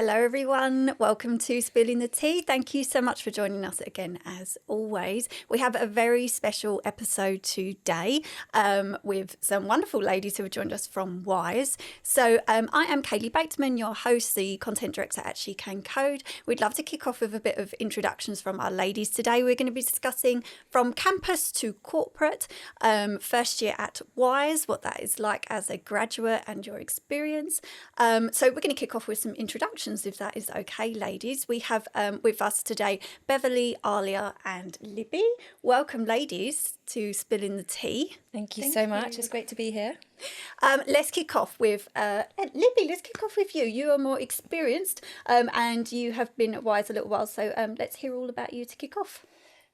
Hello everyone, welcome to Spilling the Tea. Thank you so much for joining us again as always. We have a very special episode today with some wonderful ladies who have joined us from Wise. So I am Kaylee Bateman, your host, the content director at SheCanCode. We'd love to kick off with a bit of introductions from our ladies today. We're going to be discussing from campus to corporate, first year at Wise, what that is like as a graduate and your experience. So we're going to kick off with some introductions, if that is okay, ladies. We have with us today Beverley, Aaliya and Libby. Welcome, ladies, to Spilling the Tea. Thank you so much. It's great to be here. Let's kick off with Libby. Let's kick off with you. You are more experienced and you have been at Wise a little while, so let's hear all about you to kick off.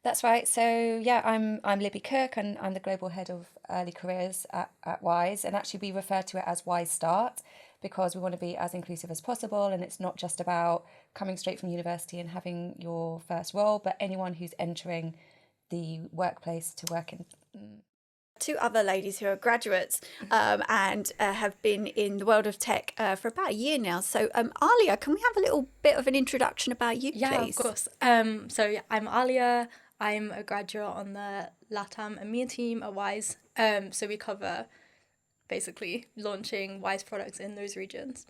That's right. So yeah, I'm Libby Cook and I'm the global head of early careers at Wise, and actually we refer to it as Wise Start because we want to be as inclusive as possible, and it's not just about coming straight from university and having your first role, but anyone who's entering the workplace to work in. Two other ladies who are graduates and have been in the world of tech for about a year now. So Aaliya, can we have a little bit of an introduction about you, please? Yeah, of course. So I'm Aaliya. I'm a graduate on the LATAM and EMEA team at Wise. So we cover basically launching Wise products in those regions.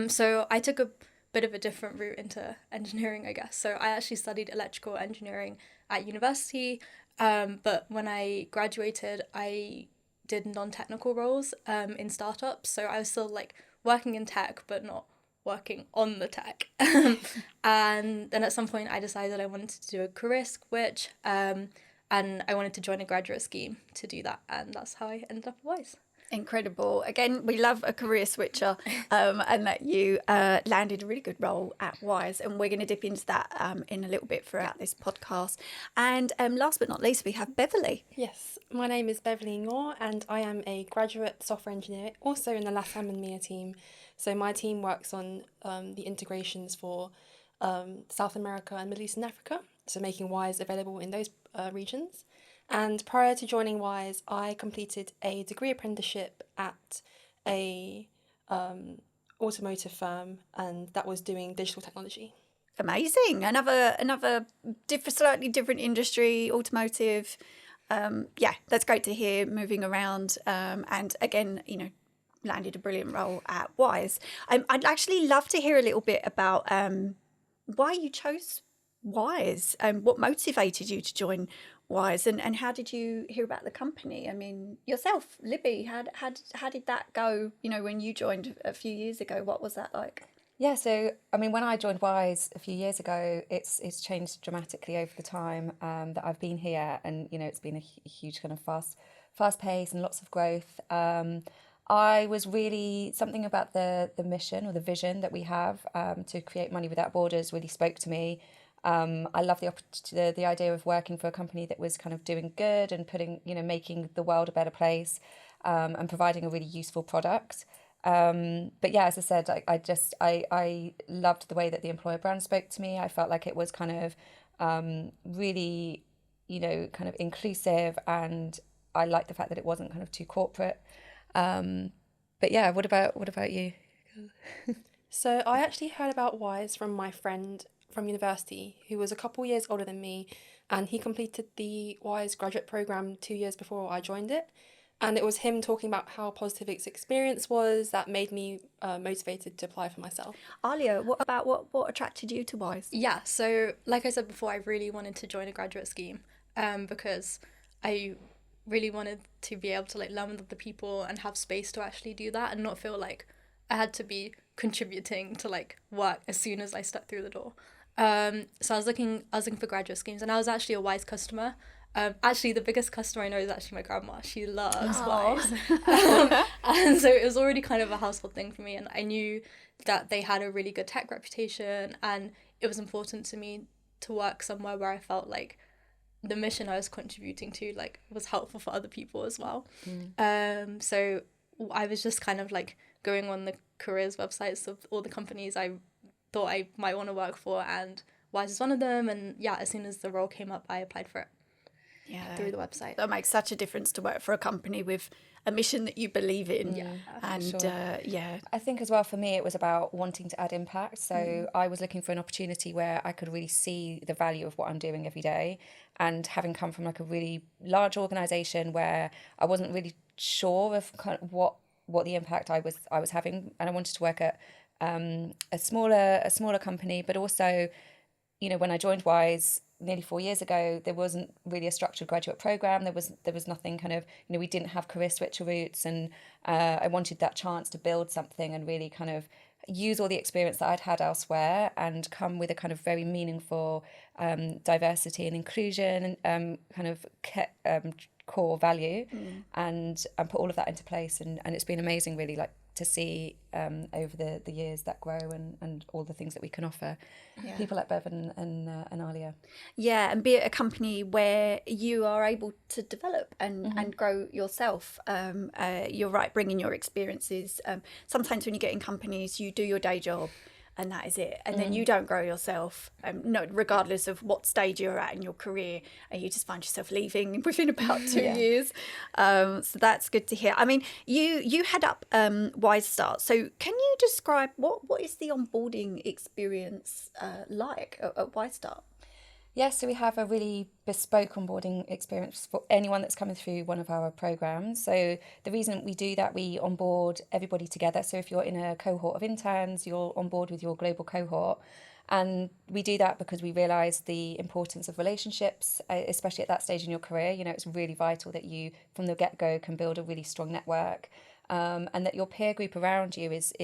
So I took a bit of a different route into engineering, I guess. So I actually studied electrical engineering at university. But when I graduated, I did non-technical roles in startups. So I was still like working in tech, but not working on the tech. And then at some point I decided I wanted to do a career switch. And I wanted to join a graduate scheme to do that. And that's how I ended up at Wise. Incredible. Again, we love a career switcher and that you landed a really good role at Wise, and we're going to dip into that in a little bit throughout this podcast. And last but not least, we have Beverley. Yes, my name is Beverley Ngor and I am a graduate software engineer, also in the LATAM and EMEA team. So my team works on the integrations for South America and Middle East and Africa, so making Wise available in those regions. And prior to joining Wise, I completed a degree apprenticeship at a automotive firm, and that was doing digital technology. Amazing. Another slightly different industry, automotive. Yeah, that's great to hear, moving around. And again, landed a brilliant role at Wise. I'd actually love to hear a little bit about why you chose Wise and what motivated you to join Wise, and how did you hear about the company? I mean, yourself, Libby, how did that go? When you joined a few years ago, what was that like? Yeah, so I mean, when I joined Wise a few years ago, it's changed dramatically over the time that I've been here, and it's been a huge kind of fast pace and lots of growth. I was really, something about the mission or the vision that we have to create money without borders really spoke to me. I love the idea of working for a company that was kind of doing good and making the world a better place and providing a really useful product. But yeah, as I said, I loved the way that the employer brand spoke to me. I felt like it was kind of really, kind of inclusive, and I liked the fact that it wasn't kind of too corporate. But yeah, what about you? So I actually heard about Wise from my friend from university who was a couple years older than me, and he completed the Wise graduate program 2 years before I joined it, and it was him talking about how positive his experience was that made me motivated to apply for myself. Aaliya, what attracted you to Wise? Yeah, so like I said before, I really wanted to join a graduate scheme because I really wanted to be able to learn with other people and have space to actually do that and not feel like I had to be contributing to work as soon as I stepped through the door. So I was looking for graduate schemes, and I was actually a Wise customer. Actually, the biggest customer I know is actually my grandma. She loves Wise. And so it was already kind of a household thing for me, and I knew that they had a really good tech reputation, and it was important to me to work somewhere where I felt like the mission I was contributing to was helpful for other people as well. So I was just kind of going on the careers websites of all the companies I thought I might want to work for, and Wise is one of them. And yeah, as soon as the role came up, I applied for it. through the website. That makes such a difference to work for a company with a mission that you believe in. And Sure. I think as well for me it was about wanting to add impact. So I was looking for an opportunity where I could really see the value of what I'm doing every day, and having come from like a really large organization where I wasn't really sure of kind of what the impact I was having, and I wanted to work at a smaller company. But also, you know, when I joined Wise nearly 4 years ago, there wasn't really a structured graduate program. There was nothing kind of, you know, we didn't have career switcher routes, and I wanted that chance to build something and really kind of use all the experience that I'd had elsewhere and come with a kind of very meaningful diversity and inclusion kind of core value, and put all of that into place. And it's been amazing, really, like to see over the years that grow, and all the things that we can offer people like Bev and Aaliya. Yeah, and be it a company where you are able to develop and grow yourself. You're right, bringing your experiences. Sometimes when you get in companies, you do your day job and that is it. And then you don't grow yourself, no, regardless of what stage you're at in your career, and you just find yourself leaving within about 2 years. So that's good to hear. I mean, you head up Wise Start. So can you describe what is the onboarding experience like at Wise Start? Yes, so we have a really bespoke onboarding experience for anyone that's coming through one of our programs. So the reason we do that, we onboard everybody together. So if you're in a cohort of interns, you're on board with your global cohort. And we do that because we realise the importance of relationships, especially at that stage in your career. You know, it's really vital that you, from the get-go, can build a really strong network, and that your peer group around you is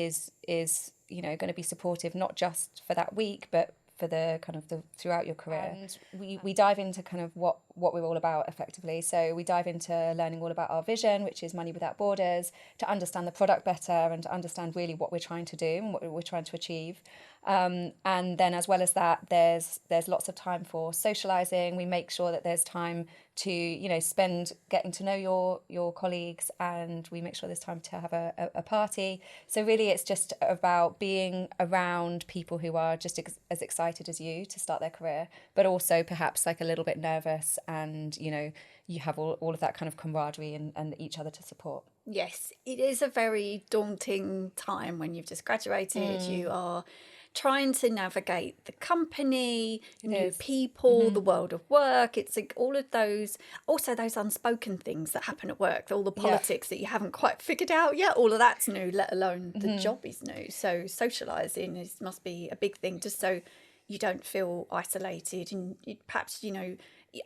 you know, going to be supportive, not just for that week, but for the kind of the throughout your career. And we dive into kind of what we're all about effectively. So we dive into learning all about our vision, which is Money Without Borders, to understand the product better and to understand really what we're trying to do and what we're trying to achieve. And then as well as that, there's lots of time for socializing. We make sure that there's time to, you know, spend getting to know your colleagues, and we make sure there's time to have a party. So really it's just about being around people who are just as excited as you to start their career, but also perhaps like a little bit nervous, and, you know, you have all of that kind of camaraderie and each other to support. Yes, it is a very daunting time when you've just graduated. You are trying to navigate the company, new people, the world of work. It's like all of those, also those unspoken things that happen at work, all the politics that you haven't quite figured out yet. All of that's new, let alone the job is new. So socialising must be a big thing, just so you don't feel isolated. And perhaps, you know,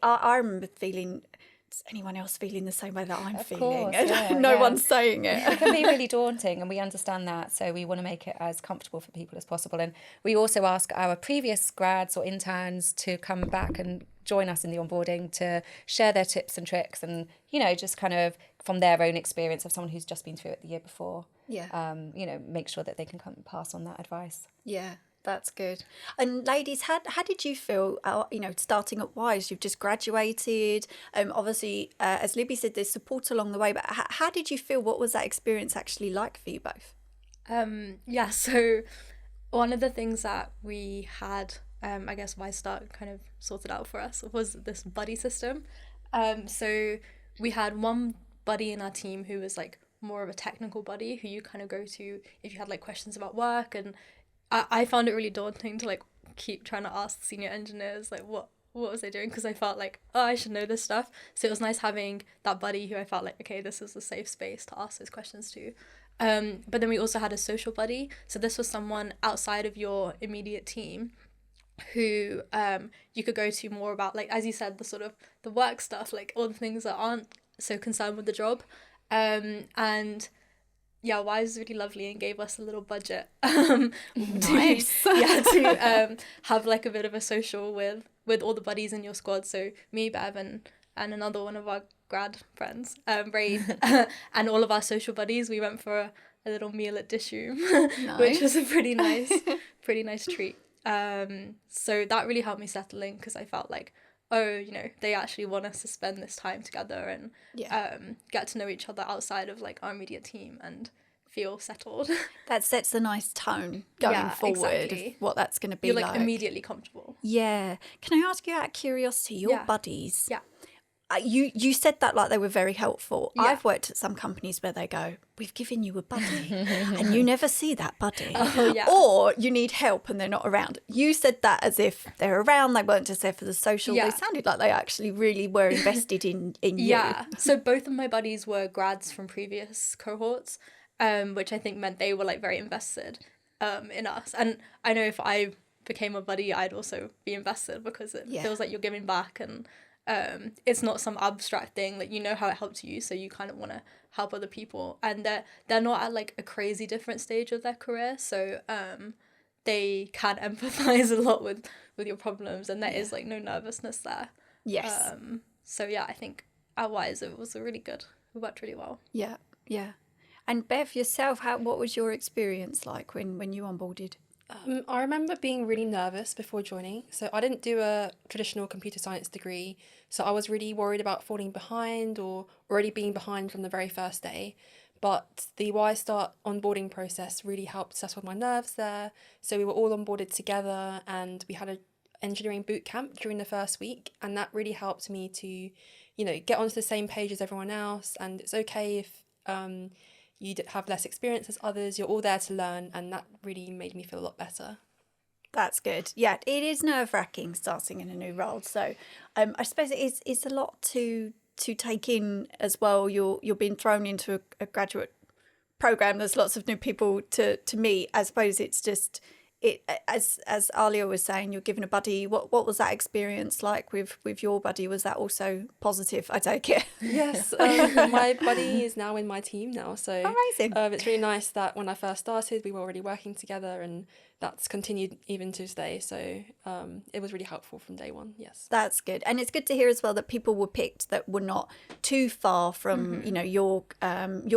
I remember feeling... Is anyone else feeling the same way that I'm feeling? No one's saying it. It can be really daunting, and we understand that. So we want to make it as comfortable for people as possible. And we also ask our previous grads or interns to come back and join us in the onboarding to share their tips and tricks, and, you know, just kind of from their own experience of someone who's just been through it the year before. You know, make sure that they can come and pass on that advice. Yeah. That's good. And ladies, how did you feel, you know, starting at Wise? You've just graduated. Obviously, as Libby said, there's support along the way, but how did you feel? What was that experience actually like for you both? So one of the things that we had, I guess Wise Start kind of sorted out for us, was this buddy system. So we had one buddy in our team who was like more of a technical buddy, who you kind of go to if you had like questions about work. And I found it really daunting to like keep trying to ask senior engineers like what was I doing, because I felt like, oh, I should know this stuff. So it was nice having that buddy who I felt like, okay, this is a safe space to ask those questions to. But then we also had a social buddy. So this was someone outside of your immediate team who you could go to more about, like, as you said, the sort of the work stuff, like all the things that aren't so concerned with the job. And yeah, Wise was really lovely and gave us a little budget Nice. to have like a bit of a social with all the buddies in your squad. So me, Bev, and another one of our grad friends, Raid, and all of our social buddies. We went for a little meal at Dish Room, which was a pretty nice treat. So that really helped me settle in, because I felt like, oh, you know, they actually want us to spend this time together and get to know each other outside of like our immediate team and feel settled. That sets a nice tone going forward of what that's going to be like. You're like immediately comfortable. Yeah. Can I ask you out of curiosity, your buddies? Yeah. you said that like they were very helpful. Yeah. I've worked at some companies where they go, we've given you a buddy and you never see that buddy. Oh, yeah. Or you need help and they're not around. You said that as if they're around, they weren't just there for the social. Yeah. They sounded like they actually really were invested in you. Yeah. So both of my buddies were grads from previous cohorts, which I think meant they were like very invested in us. And I know if I became a buddy, I'd also be invested because it feels like you're giving back, and it's not some abstract thing. Like, you know how it helped you, so you kind of want to help other people, and they're not at like a crazy different stage of their career, so they can empathize a lot with your problems, and there is like no nervousness there. Yes. So yeah, I think at Wise it was really good. It worked really well. Yeah. Yeah. And Bev, yourself, what was your experience like when you onboarded? I remember being really nervous before joining. So I didn't do a traditional computer science degree. So I was really worried about falling behind or already being behind from the very first day. But the Y Start onboarding process really helped settle my nerves there. So we were all onboarded together and we had an engineering boot camp during the first week. And that really helped me to, get onto the same page as everyone else. And it's okay if you have less experience as others, you're all there to learn, and that really made me feel a lot better. That's good. Yeah, it is nerve-wracking starting in a new role. So I suppose it's a lot to take in as well. You're being thrown into a graduate program. There's lots of new people to meet. I suppose it's just as Aaliya was saying, you're given a buddy. What was that experience like with your buddy? Was that also positive, I take it? Yes, my buddy is now in my team now, so amazing. It's really nice that when I first started we were already working together, and that's continued even to today, so it was really helpful from day one. Yes, that's good. And it's good to hear as well that people were picked that were not too far from your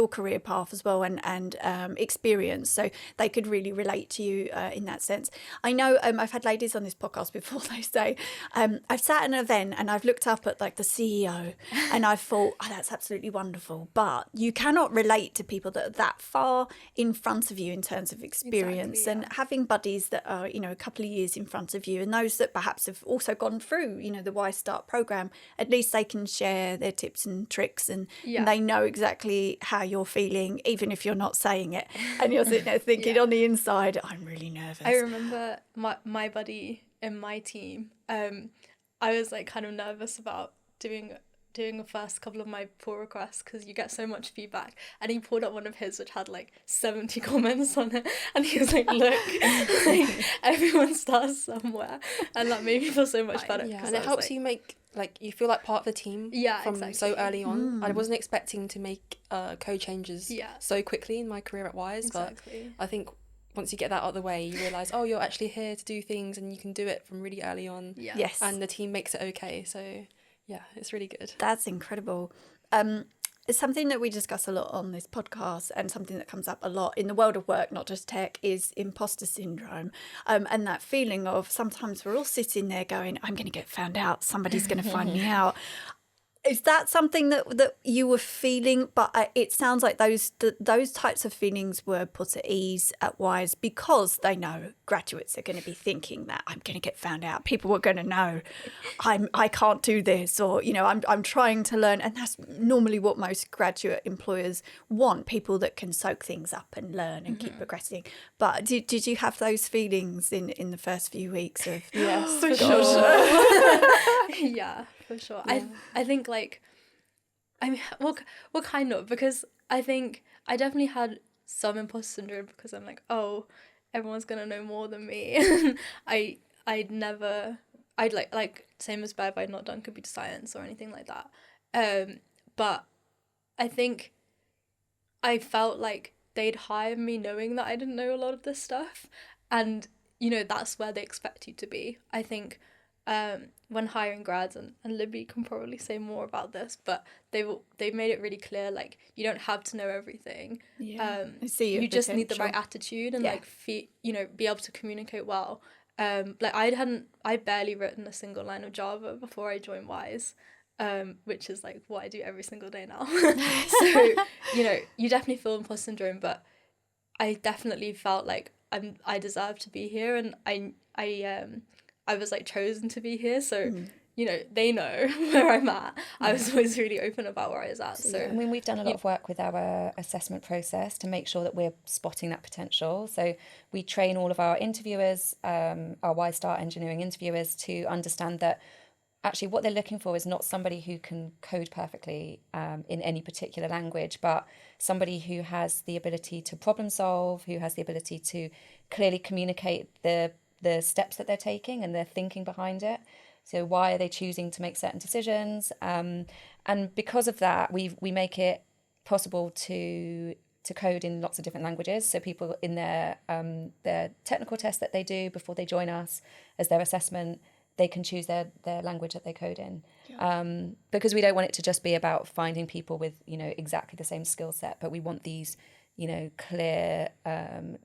career path as well, and experience, so they could really relate to you in that sense. I know I've had ladies on this podcast before. They say I've sat at an event and I've looked up at like the CEO and I thought, that's absolutely wonderful, but you cannot relate to people that are that far in front of you in terms of experience. Exactly, and having buddies that are a couple of years in front of you, and those that perhaps have also gone through the Y Start program, at least they can share their tips and tricks, and they know exactly how you're feeling, even if you're not saying it, and you're sitting there thinking on the inside, I'm really nervous. I remember my buddy in my team, I was like kind of nervous about doing the first couple of my pull requests because you get so much feedback, and he pulled up one of his which had like 70 comments on it, and he was like, look, like, everyone starts somewhere, and that made me feel so much better. Yeah, and it helps you make you feel like part of the team from so early on. I wasn't expecting to make code changes so quickly in my career at Wise, but I think once you get that out of the way, you realise, you're actually here to do things and you can do it from really early on. Yeah. Yes. And the team makes it okay. So, yeah, it's really good. That's incredible. It's something that we discuss a lot on this podcast, and something that comes up a lot in the world of work, not just tech, is imposter syndrome. And that feeling of sometimes we're all sitting there going, I'm going to get found out. Somebody's going to find me out. Is that something that you were feeling? But it sounds like those types of feelings were put at ease at Wise because they know graduates are going to be thinking that I'm going to get found out. People are going to know I can't do this, or I'm trying to learn, and that's normally what most graduate employers want: people that can soak things up and learn and keep progressing. But did you have those feelings in the first few weeks of? Yes, for sure. Yeah, for sure. Yeah. I think well, kind of, because I think I definitely had some imposter syndrome because I'm like, everyone's gonna know more than me. I'd like same as Bev, I'd not done computer science or anything like that. But I think I felt like they'd hire me knowing that I didn't know a lot of this stuff, and that's where they expect you to be. I think when hiring grads, and Libby can probably say more about this, but they've made it really clear, like, you don't have to know everything. I see you just need the right attitude and be able to communicate well. I barely written a single line of Java before I joined Wise, which is like what I do every single day now. So you definitely feel imposter syndrome, but I definitely felt like I deserve to be here, and I was like chosen to be here, so you know, they know where I'm at. I was always really open about where I was at. So I mean, we've done a lot of work with our assessment process to make sure that we're spotting that potential. So we train all of our interviewers, our Y-Start engineering interviewers, to understand that actually what they're looking for is not somebody who can code perfectly in any particular language, but somebody who has the ability to problem solve, who has the ability to clearly communicate the steps that they're taking and their thinking behind it. So why are they choosing to make certain decisions? And because of that, we make it possible to code in lots of different languages. So people in their technical test that they do before they join us as their assessment, they can choose their language that they code in. Because we don't want it to just be about finding people with, you know, exactly the same skill set, but we want these, you know, clear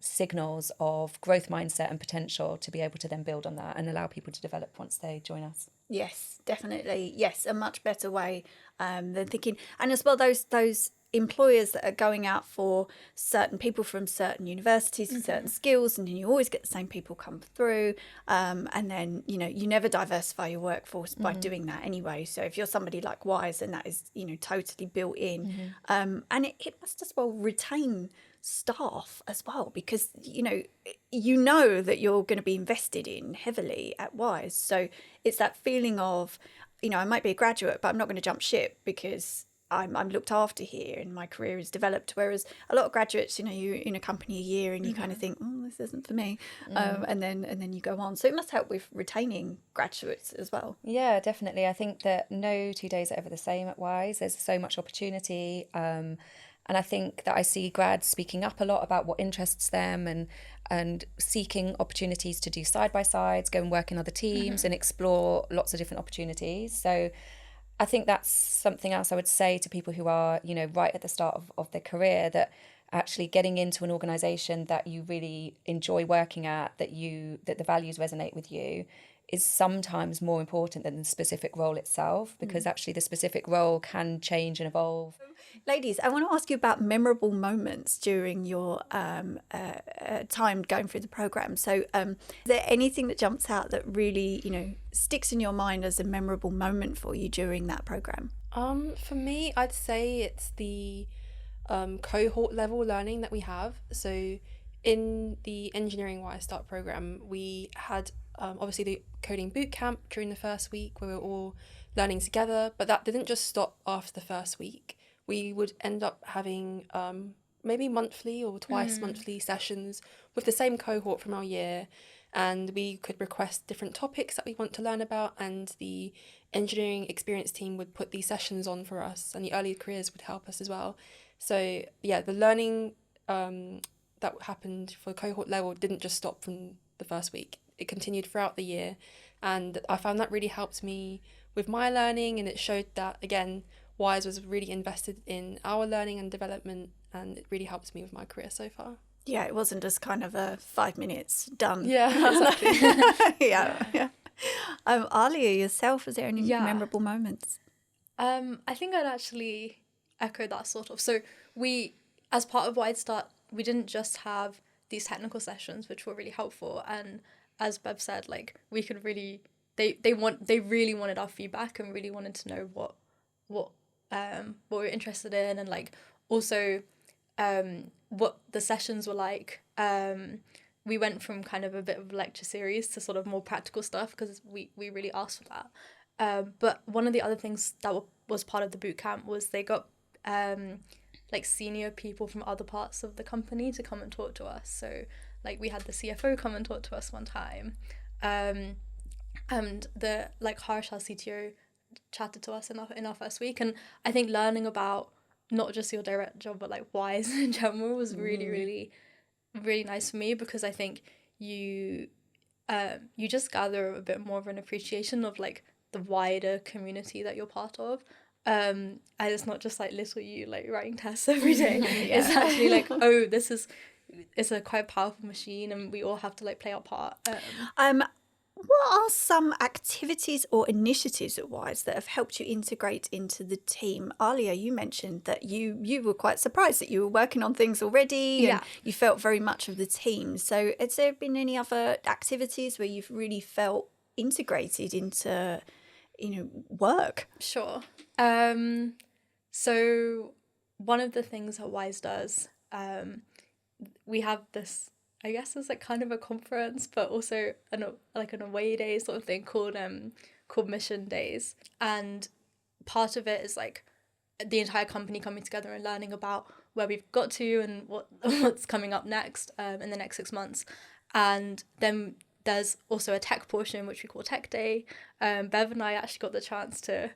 signals of growth mindset and potential to be able to then build on that and allow people to develop once they join us. Yes, definitely. Yes, a much better way than thinking. And as well, those employers that are going out for certain people from certain universities with certain skills, and you always get the same people come through, and then, you know, you never diversify your workforce by doing that anyway. So if you're somebody like Wise, then that is, you know, totally built in, and it must as well retain staff as well, because you know that you're going to be invested in heavily at Wise. So it's that feeling of, you know, I might be a graduate, but I'm not going to jump ship because I'm looked after here and my career is developed. Whereas a lot of graduates, you know, you're in a company a year and you kind of think, oh, this isn't for me, and then you go on. So it must help with retaining graduates as well. Yeah, definitely. I think that no 2 days are ever the same at Wise. There's so much opportunity. And I think that I see grads speaking up a lot about what interests them and seeking opportunities to do side-by-sides, go and work in other teams and explore lots of different opportunities. So I think that's something else I would say to people who are, you know, right at the start of their career, that actually getting into an organisation that you really enjoy working at, that the values resonate with you, is sometimes more important than the specific role itself, because actually the specific role can change and evolve. Ladies, I want to ask you about memorable moments during your time going through the programme. So is there anything that jumps out that really, you know, sticks in your mind as a memorable moment for you during that programme? For me, I'd say it's the cohort level learning that we have. So in the Engineering Wire Start programme, we had obviously the coding boot camp during the first week where we were all learning together, but that didn't just stop after the first week. We would end up having maybe monthly or twice monthly sessions with the same cohort from our year, and we could request different topics that we want to learn about, and the engineering experience team would put these sessions on for us, and the early careers would help us as well. So yeah, the learning that happened for cohort level didn't just stop from the first week. It continued throughout the year, and I found that really helped me with my learning, and it showed that, again, Wise was really invested in our learning and development, and it really helped me with my career so far. Yeah, it wasn't just kind of a 5 minutes done. Yeah, exactly. yeah. Aaliya, yourself, is there any memorable moments? I think I'd actually echo that sort of. So we, as part of Wide Start, we didn't just have these technical sessions, which were really helpful, and as Bev said, like, we could really, they really wanted our feedback and really wanted to know what we were interested in, and like also what the sessions were like. We went from kind of a bit of a lecture series to sort of more practical stuff because we really asked for that. But one of the other things that was part of the boot camp was they got like senior people from other parts of the company to come and talk to us. So like we had the CFO come and talk to us one time, and the Harsh, our CTO, chatted to us in our first week. And I think learning about not just your direct job but like Wise in general was really, really, really nice for me, because I think you just gather a bit more of an appreciation of like the wider community that you're part of. And it's not just like little you like writing tests every day. It's actually like, oh, it's a quite powerful machine, and we all have to like play our part. What are some activities or initiatives at Wise that have helped you integrate into the team? Aaliya, you mentioned that you were quite surprised that you were working on things already and you felt very much of the team. So has there been any other activities where you've really felt integrated into work? Sure. So one of the things that Wise does, we have this, I guess it's like kind of a conference, but also an away day sort of thing called Mission Days. And part of it is like the entire company coming together and learning about where we've got to and what's coming up next in the next 6 months. And then there's also a tech portion, which we call Tech Day. Bev and I actually got the chance to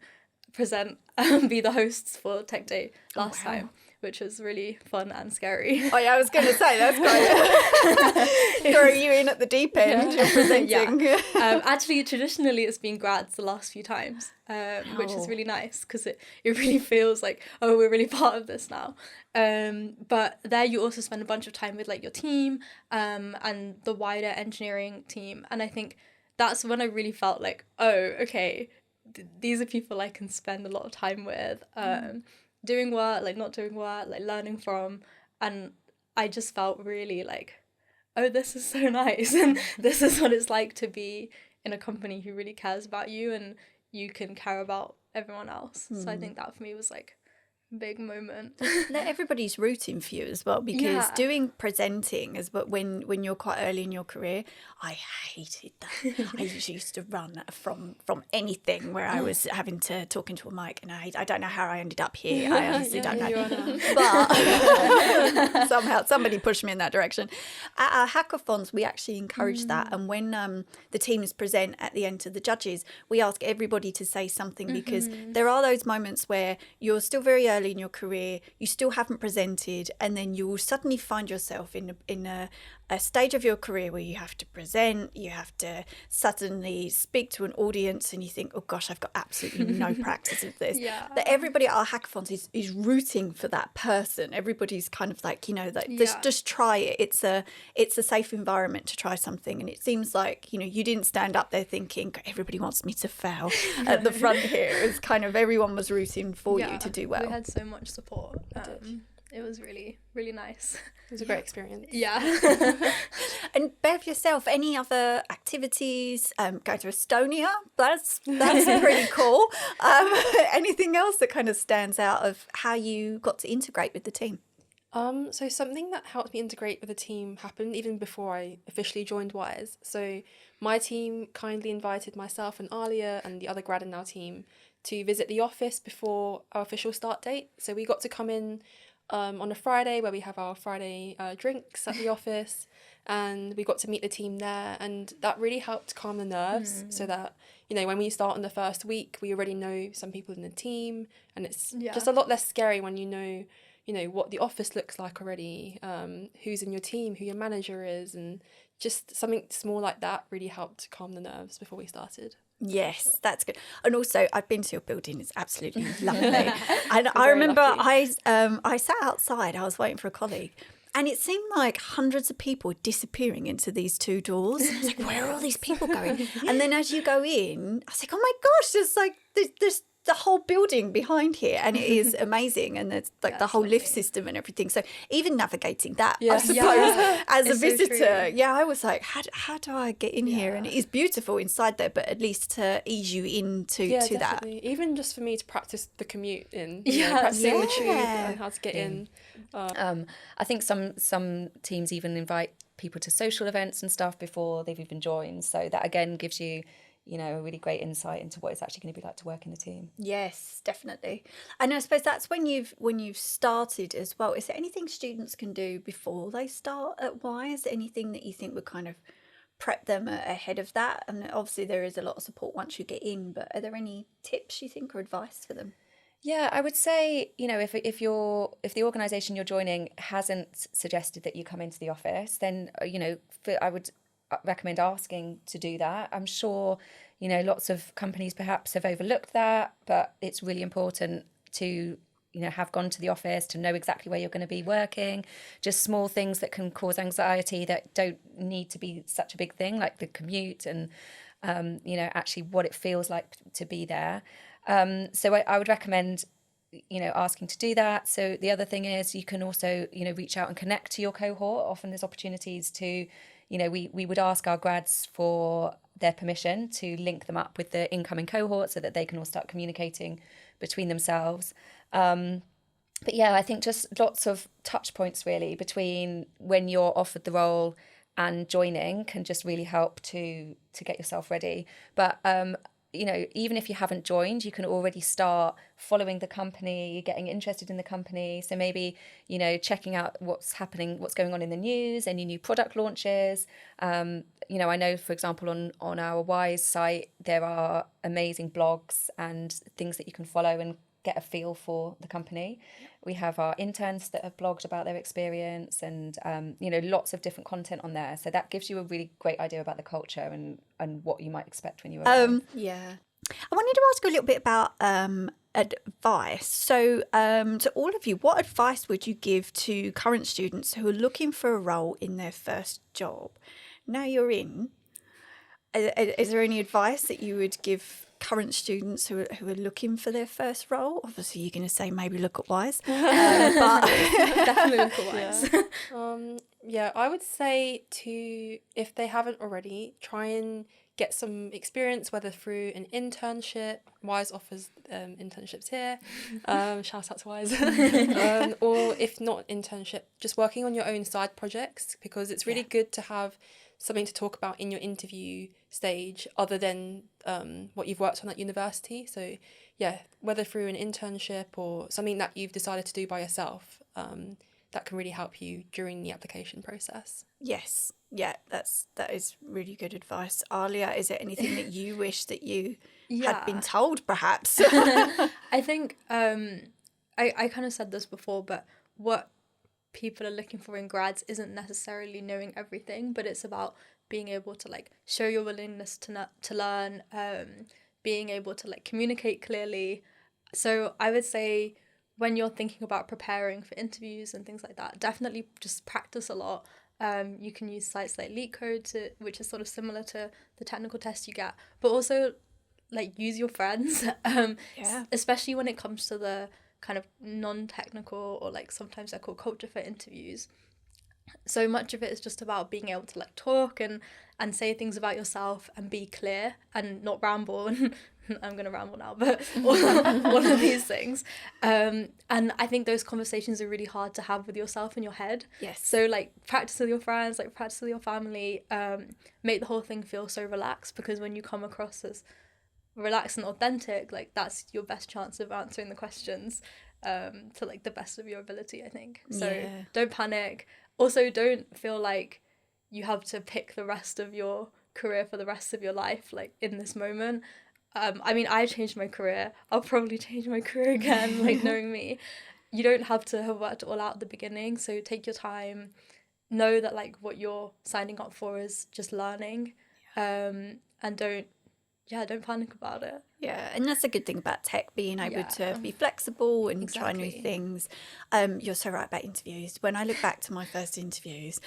present and be the hosts for Tech Day last time, which was really fun and scary. Oh yeah, I was going to say, that's quite throw you in at the deep end, you're presenting. Yeah. Actually, traditionally, it's been grads the last few times, which is really nice because it really feels like, oh, we're really part of this now. But there you also spend a bunch of time with like your team and the wider engineering team. And I think that's when I really felt like, oh, okay, these are people I can spend a lot of time with, doing work, like not doing work, like learning from. And I just felt really like, oh, this is so nice. And this is what it's like to be in a company who really cares about you and you can care about everyone else. So I think that for me was like a big moment. Everybody's rooting for you as well, because doing presenting is, but when you're quite early in your career, I hated that. I used to run from anything where I was having to talk into a mic, and I don't know how I ended up here. I honestly don't know. But somehow somebody pushed me in that direction. At our hackathons, we actually encourage that, and when the teams present at the end to the judges, we ask everybody to say something, because there are those moments where you're still very early in your career, you still haven't presented, and then you will suddenly find yourself in a stage of your career where you have to present, you have to suddenly speak to an audience, and you think, oh gosh, I've got absolutely no practice of this. That everybody at our hackathons is rooting for that person. Everybody's kind of like, just try it. It's a safe environment to try something. And it seems like, you didn't stand up there thinking everybody wants me to fail at the front here. It was kind of everyone was rooting for you to do well. We had so much support. It was really, really nice. It was a great experience. Yeah. And Bev, yourself, any other activities? Go to Estonia. That's pretty cool. Anything else that kind of stands out of how you got to integrate with the team? So something that helped me integrate with the team happened even before I officially joined Wise. So my team kindly invited myself and Aaliya and the other grad in our team to visit the office before our official start date. So we got to come in on a Friday where we have our Friday drinks at the office, and we got to meet the team there, and that really helped calm the nerves so that, when we start on the first week, we already know some people in the team, and it's just a lot less scary when you know what the office looks like already, who's in your team, who your manager is, and just something small like that really helped calm the nerves before we started. Yes, that's good. And also, I've been to your building. It's absolutely lovely. And I remember I sat outside. I was waiting for a colleague. And it seemed like hundreds of people disappearing into these two doors. I was like, where are all these people going? And then as you go in, I was like, oh my gosh, there's like there's the whole building behind here, and it is amazing, and there's like the whole lift system and everything. So even navigating that, I suppose, as a visitor, I was like, how do I get in here? And it is beautiful inside there, but at least to ease you into to definitely. That. Even just for me to practice the commute in, practicing the tube and how to get in. I think some teams even invite people to social events and stuff before they've even joined. So that again gives you, a really great insight into what it's actually going to be like to work in a team. Yes, definitely. And I suppose that's when you've started as well. Is there anything students can do before they start at Wise? Anything that you think would kind of prep them ahead of that? And obviously there is a lot of support once you get in, but are there any tips you think or advice for them? Yeah, I would say, if the organisation you're joining hasn't suggested that you come into the office, then, I would recommend asking to do that. I'm sure, lots of companies perhaps have overlooked that, but it's really important to, have gone to the office, to know exactly where you're going to be working. Just small things that can cause anxiety that don't need to be such a big thing, like the commute and, actually what it feels like to be there. So I would recommend, asking to do that. So the other thing is you can also, reach out and connect to your cohort. Often there's opportunities to, we would ask our grads for their permission to link them up with the incoming cohort so that they can all start communicating between themselves. But yeah, I think just lots of touch points really between when you're offered the role and joining can just really help to get yourself ready. But even if you haven't joined, you can already start following the company, getting interested in the company. So maybe, checking out what's happening, what's going on in the news, any new product launches. I know, for example, on our Wise site, there are amazing blogs and things that you can follow and get a feel for the company. We have our interns that have blogged about their experience and, lots of different content on there. So that gives you a really great idea about the culture and what you might expect when you arrive. Yeah. I wanted to ask you a little bit about advice. So to all of you, what advice would you give to current students who are looking for a role in their first job? Now you're in. Is there any advice that you would give current students who are looking for their first role? Obviously, you're going to say maybe look at Wise, but Definitely look at Wise. I would say if they haven't already, try and get some experience, whether through an internship. Wise offers internships here. Shout out to Wise. Or if not internship, just working on your own side projects, because it's really good to have something to talk about in your interview stage other than what you've worked on at university. So whether through an internship or something that you've decided to do by yourself, that can really help you during the application process. Yes, that is really good advice. Aaliya, is there anything that you wish that you had been told, perhaps? I think I kind of said this before, but what people are looking for in grads isn't necessarily knowing everything, but it's about being able to show your willingness to learn, being able to communicate clearly. So I would say when you're thinking about preparing for interviews and things like that, definitely just practice a lot. You can use sites like LeetCode, which is sort of similar to the technical test you get, but also use your friends, especially when it comes to the kind of non-technical or sometimes they're called culture fit interviews. So much of it is just about being able to talk and say things about yourself and be clear and not ramble. And I'm going to ramble now, but all of these things. And I think those conversations are really hard to have with yourself in your head. Yes. So practice with your friends, practice with your family, make the whole thing feel so relaxed, because when you come across as relaxed and authentic, that's your best chance of answering the questions to the best of your ability, I think. So don't panic. Also, don't feel like you have to pick the rest of your career for the rest of your life in this moment. I changed my career. I'll probably change my career again, knowing me. You don't have to have worked it all out at the beginning, so take your time. Know that what you're signing up for is just learning, and don't panic about it. Yeah, and that's a good thing about tech, being able to be flexible and try new things. You're so right about interviews. When I look back to my first interviews,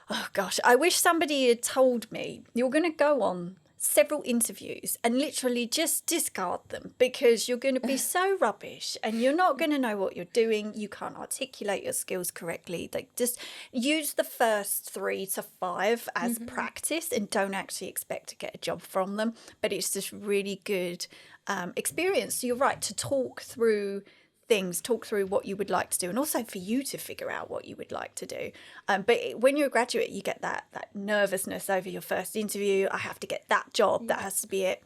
oh gosh, I wish somebody had told me you're going to go on several interviews and literally just discard them, because you're going to be so rubbish and you're not going to know what you're doing. You can't articulate your skills correctly. Just use the first 3 to 5 as practice and don't actually expect to get a job from them. But it's just really good experience. So you're right, to talk through things, talk through what you would like to do, and also for you to figure out what you would like to do. But when you're a graduate, you get that nervousness over your first interview. I have to get that job, that has to be it.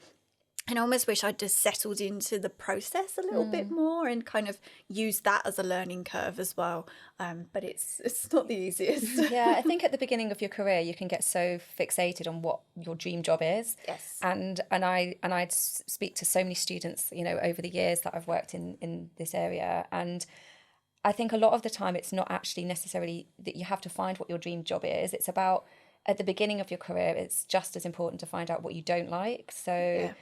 And I almost wish I'd just settled into the process a little bit more and kind of used that as a learning curve as well. But it's not the easiest. Yeah, I think at the beginning of your career, you can get so fixated on what your dream job is. Yes. And I'd speak to so many students, over the years that I've worked in this area. And I think a lot of the time it's not actually necessarily that you have to find what your dream job is. It's about, at the beginning of your career, it's just as important to find out what you don't like. So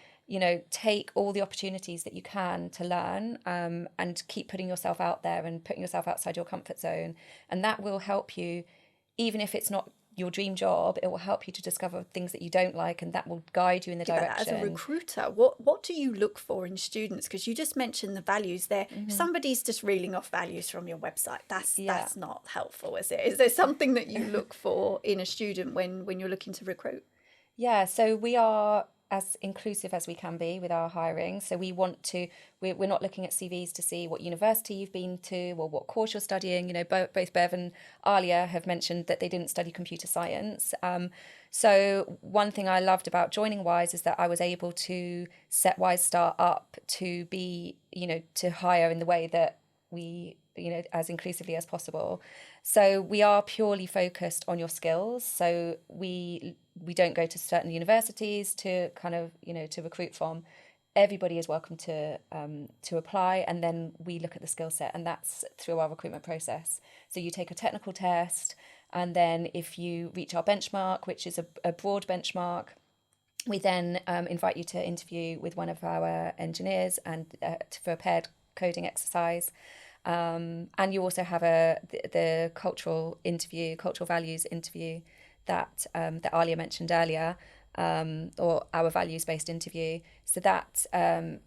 take all the opportunities that you can to learn, and keep putting yourself out there and putting yourself outside your comfort zone. And that will help you, even if it's not your dream job, it will help you to discover things that you don't like, and that will guide you in the direction. As a recruiter, what do you look for in students? Because you just mentioned the values there. If somebody's just reeling off values from your website, that's not helpful, is it? Is there something that you look for in a student when you're looking to recruit? Yeah, so we are as inclusive as we can be with our hiring. So we're not looking at CVs to see what university you've been to or what course you're studying. You know, both Bev and Aaliya have mentioned that they didn't study computer science. So one thing I loved about joining Wise is that I was able to set Wise Start up to be, to hire in the way that we, as inclusively as possible. So we are purely focused on your skills. So we don't go to certain universities to kind of, to recruit from. Everybody is welcome to apply, and then we look at the skill set, and that's through our recruitment process. So you take a technical test, and then if you reach our benchmark, which is a broad benchmark, we then invite you to interview with one of our engineers and for a paired coding exercise. And you also have the cultural values interview that Aaliya mentioned earlier, or our values-based interview. So that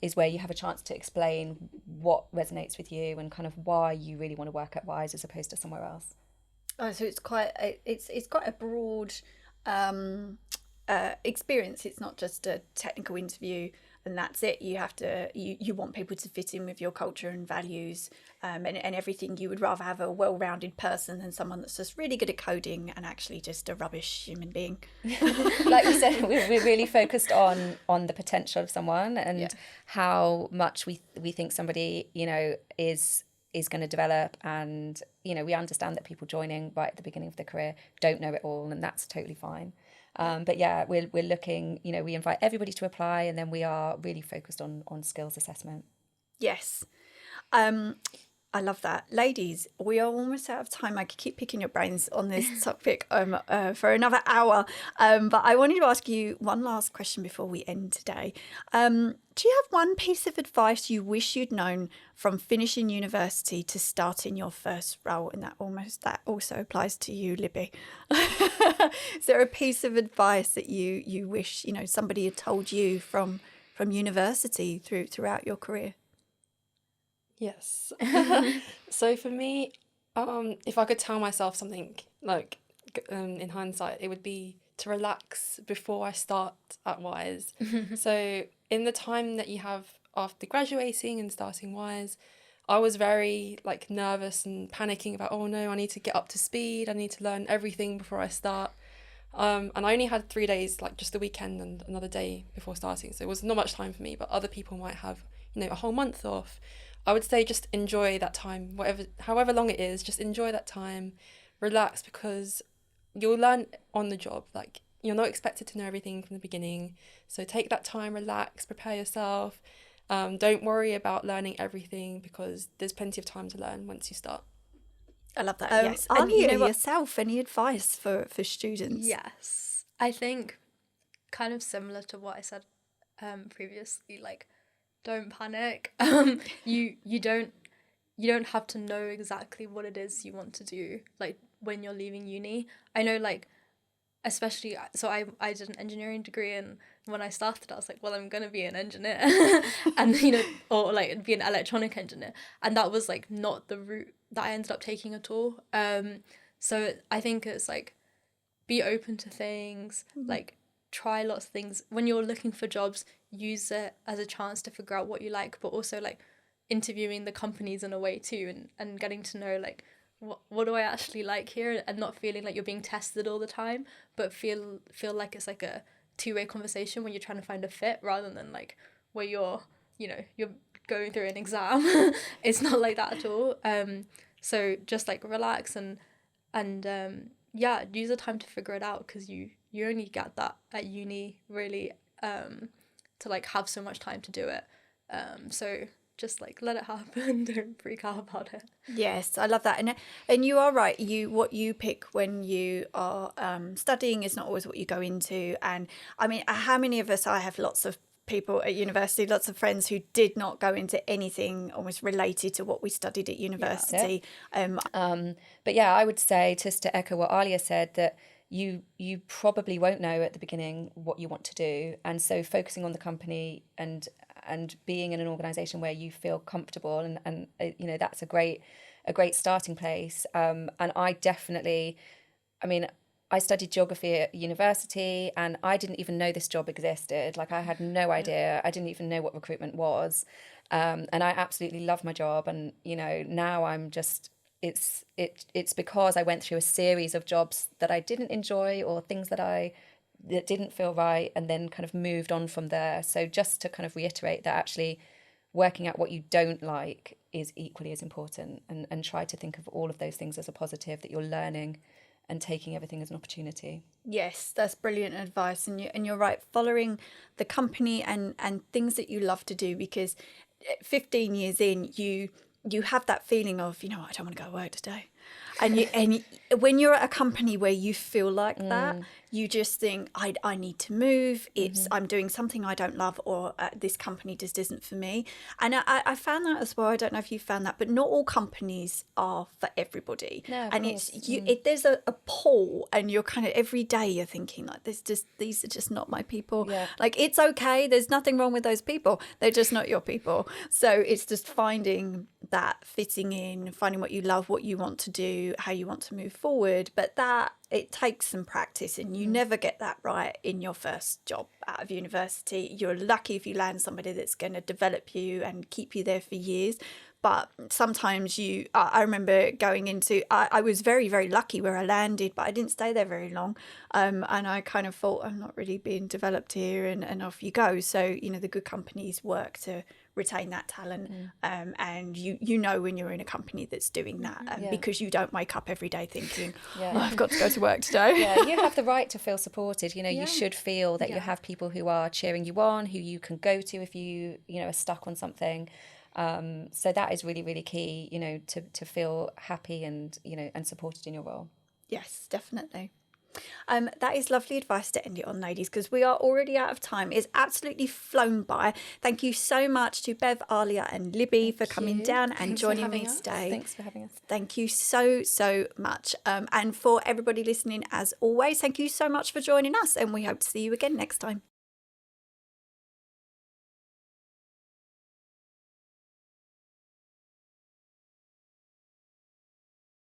is where you have a chance to explain what resonates with you and kind of why you really want to work at Wise as opposed to somewhere else. Oh, so it's quite a broad experience. It's not just a technical interview and that's it. You want people to fit in with your culture and values, and everything. You would rather have a well-rounded person than someone that's just really good at coding and actually just a rubbish human being. Like you said, we're really focused on the potential of someone and how much we think somebody is going to develop. And we understand that people joining right at the beginning of their career don't know it all, and that's totally fine. But yeah, we're looking, we invite everybody to apply, and then we are really focused on skills assessment. Yes. I love that. Ladies, we are almost out of time. I could keep picking your brains on this topic for another hour. But I wanted to ask you one last question before we end today. Do you have one piece of advice you wish you'd known from finishing university to starting your first role? And that also applies to you, Libby. Is there a piece of advice that you wish, somebody had told you from university throughout your career? Yes. So for me, if I could tell myself something like in hindsight, it would be to relax before I start at Wise. So in the time that you have after graduating and starting Wise, I was very nervous and panicking about, oh no, I need to get up to speed. I need to learn everything before I start. And I only had 3 days, just the weekend and another day before starting. So it was not much time for me, but other people might have, a whole month off. I would say just enjoy that time, however long it is, just enjoy that time, relax, because you'll learn on the job. You're not expected to know everything from the beginning. So take that time, relax, prepare yourself. Don't worry about learning everything, because there's plenty of time to learn once you start. I love that. Yes. And yourself, any advice for students? Yes. I think kind of similar to what I said previously, don't panic. You don't have to know exactly what it is you want to do when you're leaving uni. I know especially, so I did an engineering degree, and when I started I was well, I'm gonna be an engineer and or be an electronic engineer, and that was not the route that I ended up taking at all. So I think it's be open to things, try lots of things. When you're looking for jobs, use it as a chance to figure out what you like, but also interviewing the companies in a way too, and getting to know what do I actually like here, and not feeling you're being tested all the time, but feel like it's a two-way conversation when you're trying to find a fit, rather than where you're going through an exam. It's not like that at all. So just relax and use the time to figure it out, because you only get that at uni, really, to have so much time to do it. So just let it happen. Don't freak out about it. Yes, I love that. And you are right. What you pick when you are studying is not always what you go into. And I mean, how many of us? I have lots of people at university, lots of friends who did not go into anything almost related to what we studied at university. But yeah, I would say, just to echo what Aaliya said, that you probably won't know at the beginning what you want to do. And so focusing on the company and being in an organisation where you feel comfortable and you know, that's a great starting place. And I definitely, I mean, I studied geography at university and I didn't even know this job existed. Like, I had no idea. I didn't even know what recruitment was. And I absolutely love my job. And, you know, now I'm just, it's because I went through a series of jobs that I didn't enjoy or things that didn't feel right, and then kind of moved on from there. So just to kind of reiterate that actually working out what you don't like is equally as important, and try to think of all of those things as a positive, that you're learning and taking everything as an opportunity. Yes, that's brilliant advice. And you're right, following the company and things that you love to do, because 15 years in, you have that feeling of, you know, I don't want to go to work today. And when you're at a company where you feel like that, you just think, I need to move. I'm doing something I don't love, or this company just isn't for me. And I found that as well. I don't know if you found that, but not all companies are for everybody. No, of and course. there's a pull, and you're kind of every day you're thinking like, these are just not my people. Yeah. Like, it's okay. There's nothing wrong with those people. They're just not your people. So it's just finding that fitting in, finding what you love, what you want to do, how you want to move forward. But that, it takes some practice, and you never get that right in your first job out of university. You're lucky if you land somebody that's going to develop you and keep you there for years. But sometimes I remember going into, I was very, very lucky where I landed, but I didn't stay there very long. And I kind of thought, I'm not really being developed here, and off you go. So, you know, the good companies work to retain that talent. And you know when you're in a company that's doing that, because you don't wake up every day thinking, I've got to go to work today. Yeah, you have the right to feel supported. You know, you should feel that you have people who are cheering you on, who you can go to if you know, are stuck on something. So that is really, really key, you know, to feel happy and, you know, and supported in your role. Yes, definitely. That is lovely advice to end it on, ladies, because we are already out of time. It's absolutely flown by. Thank you so much to Bev, Aaliya and Libby for coming down and joining me today. Thanks for having us. Thank you so, so much. And for everybody listening, as always, thank you so much for joining us, and we hope to see you again next time.